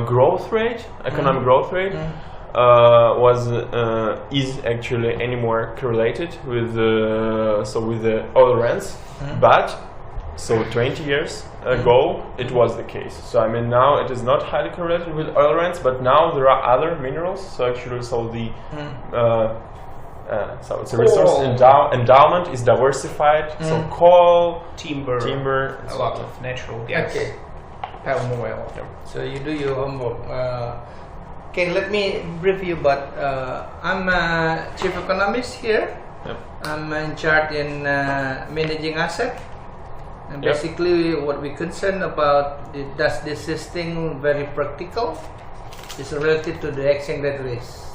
growth rate, economic growth rate, is actually any more correlated with with the oil rents, but 20 years ago it was the case. So I mean now it is not highly correlated with oil rents, but now there are other minerals. So actually, so it's a resource endowment is diversified. So coal, timber, a lot of natural gas. Okay. Palm oil. So you do your homework. Okay, let me brief you. But I'm a chief economist here. Yep. I'm in charge in managing asset. And basically, what we concern about does this system very practical is related to the exchange rate risk.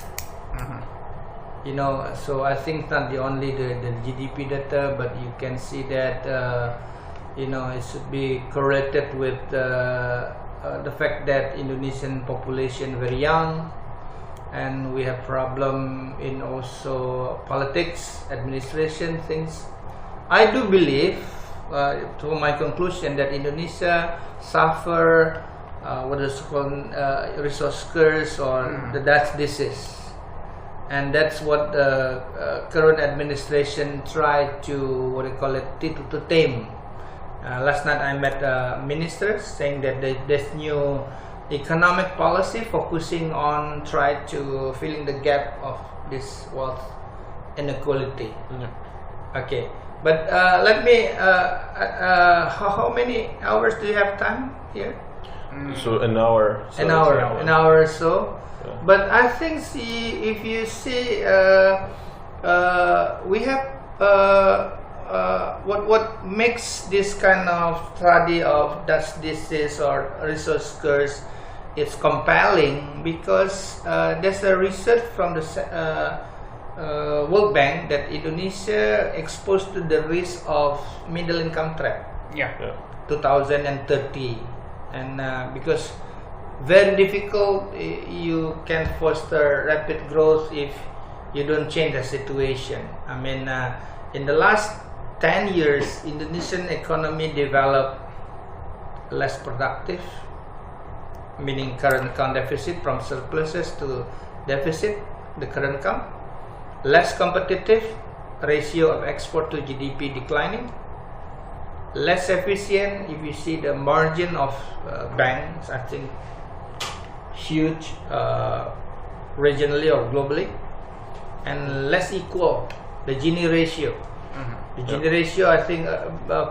You know, so I think not the only the GDP data, but you can see that you know, it should be correlated with the fact that Indonesian population very young, and we have problem in also politics, administration things. I do believe, to my conclusion, that Indonesia suffer what is called resource curse or the Dutch disease. And that's what the current administration tried to, what they call it, to tame. Last night I met ministers saying that there's new economic policy focusing on try to filling the gap of this wealth inequality. Okay, but let me. How many hours do you have time here? So an hour. So an hour or so. Yeah. But I think if you see, we have what makes this kind of study of Dutch disease or resource curse is compelling, because there's a research from the World Bank that Indonesia exposed to the risk of middle income trap. 2030, and because very difficult, you can foster rapid growth if you don't change the situation. I mean, in the last 10 years, Indonesian economy developed less productive, meaning current account deficit from surpluses to deficit, the current account, less competitive, ratio of export to GDP declining, less efficient. If you see the margin of banks, I think huge regionally or globally, and less equal, the Gini ratio. The Gini ratio, I think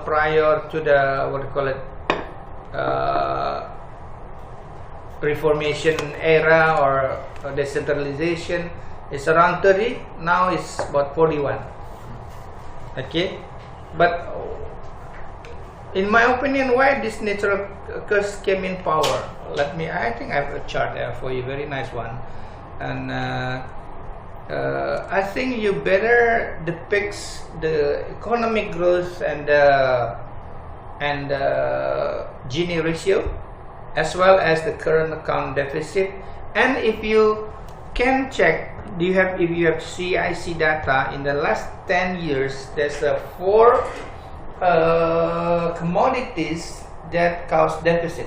prior to the, what do you call it, reformation era or decentralization, is around 30. Now it's about 41. Okay, but in my opinion, why this natural curse came in power? I think I have a chart there for you, very nice one, and I think you better depict the economic growth and Gini ratio, as well as the current account deficit. And if you can check, if you have CIC data in the last 10 years, there's 4 commodities that cause deficit.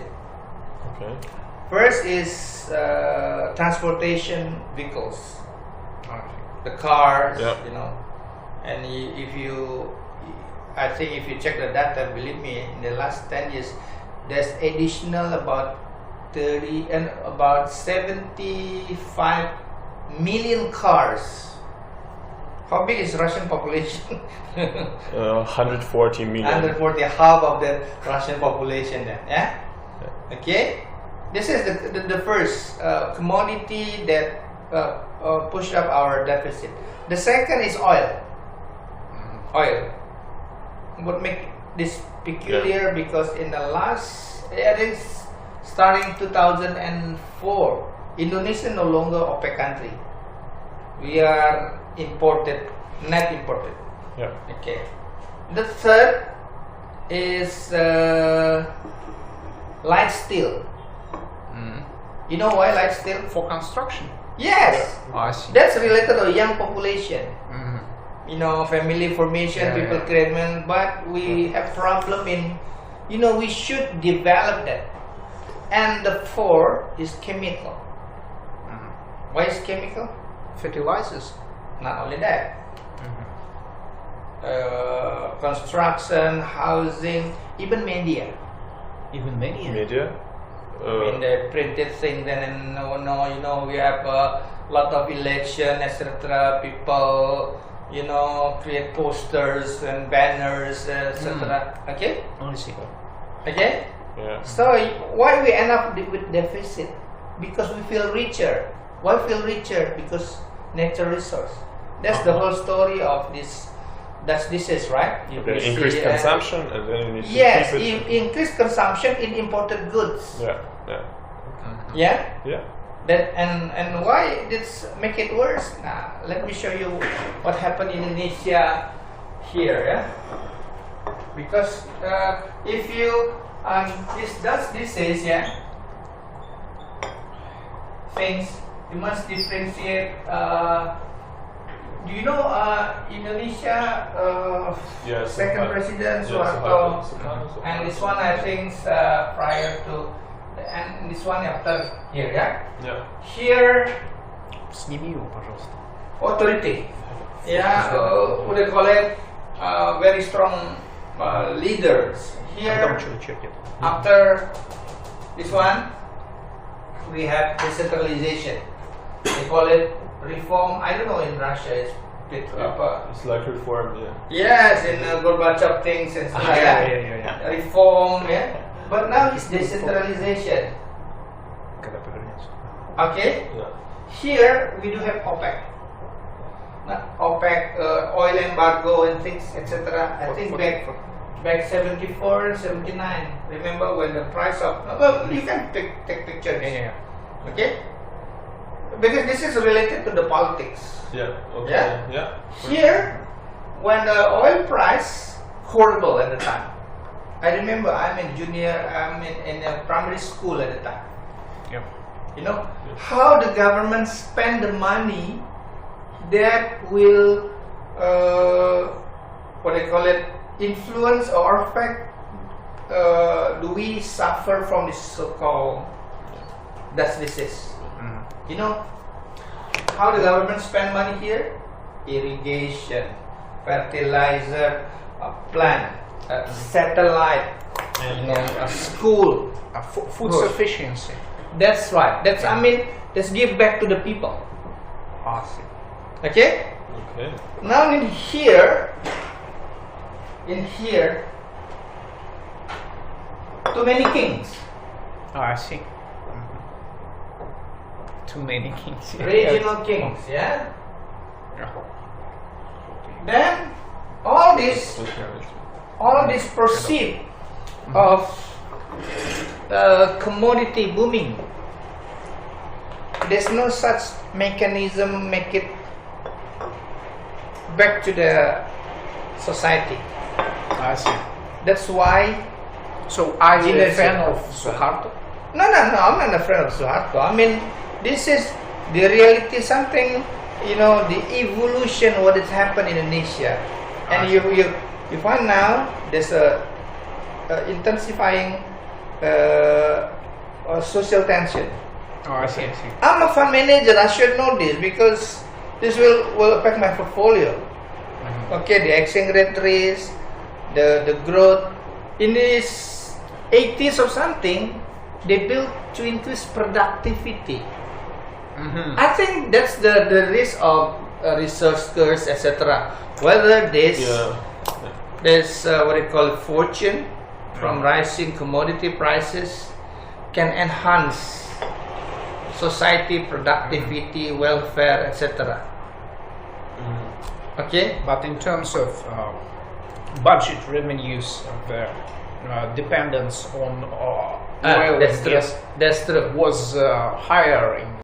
Okay. First is transportation vehicles, the cars, you know, and I think if you check the data, believe me, in the last 10 years, there's additional about 75 million cars. How big is Russian population? 140 million. 140, half of the Russian population then, yeah? Okay? This is the first commodity that pushed up our deficit. The second is oil. Oil. What makes this peculiar, because in the last, I think starting 2004, Indonesia no longer OPEC country. We are net imported. Yeah. Okay. The third is light steel. You know why light steel? For construction. Yes. I see. That's related to young population. You know, family formation, people create, but we have problem in, you know, we should develop that. And the fourth is chemical. Why is chemical? Fertilizers. Not only that. Construction, housing, even media. Even media. Media. In the printed thing, then we have a lot of election, etc. People, create posters and banners, etc. Okay. I see. Okay. Yeah. So why we end up with deficit? Because we feel richer. Why feel richer? Because natural resource. That's the whole story of this. This is right. You Increased see, consumption, and then you need yes, to keep it. increased consumption in imported goods. Yeah. Yeah. Yeah. Yeah. That and why this make it worse? Now let me show you what happened in Indonesia here. Yeah. Because if you this is things you must differentiate. Do you know Indonesia Yes. second president Soeharto, and this one I think prior to, and this one after here, yeah. Yeah. Here Сними его, пожалуйста. authority, what they call it, very strong leaders. Here after this one, we have decentralization. They call it reform. I don't know in Russia. It's It's like reform. Yeah. yes, in Gorbachev things and stuff like that. Yeah. Reform, yeah. But now it's decentralization. Когда повернется. Okay. Yeah. Here we do have OPEC. Not OPEC, oil embargo and things, etc. I think back 74 and 79. Remember when the price of you can take pictures. Yeah. Okay. Because this is related to the politics. Yeah. Okay. Yeah? Yeah. Here, when the oil price horrible at the time. I remember I'm in a primary school at the time. Yeah. How the government spend the money that will what they call it, influence or affect do we suffer from this so-called disease. How the government spend money here? Irrigation, fertilizer, plant, satellite, a school, Food sufficiency. That's right. Let's give back to the people. Awesome. Okay? Okay. Now in here, too many kings. Oh, I see. Too many kings. Regional kings, yeah? Yeah. Then all this proceed of commodity booming. There's no such mechanism make it back to the society. I see. That's why. So are you a fan Generation. of Suharto? No, I'm not a friend of Suharto. This is the reality, something, the evolution what has happened in Indonesia. And you find now there's a intensifying social tension. Oh, I see. I'm a fund manager, I should know this because this will affect my portfolio. Okay, the exchange rate risk, the growth. In this 80s or something, they built to increase productivity. I think that's the risk of resource curse, etc. Whether this what they call fortune from rising commodity prices can enhance society productivity, welfare, etc. Okay. But in terms of budget revenues, the dependence on oil and gas that's true. was higher in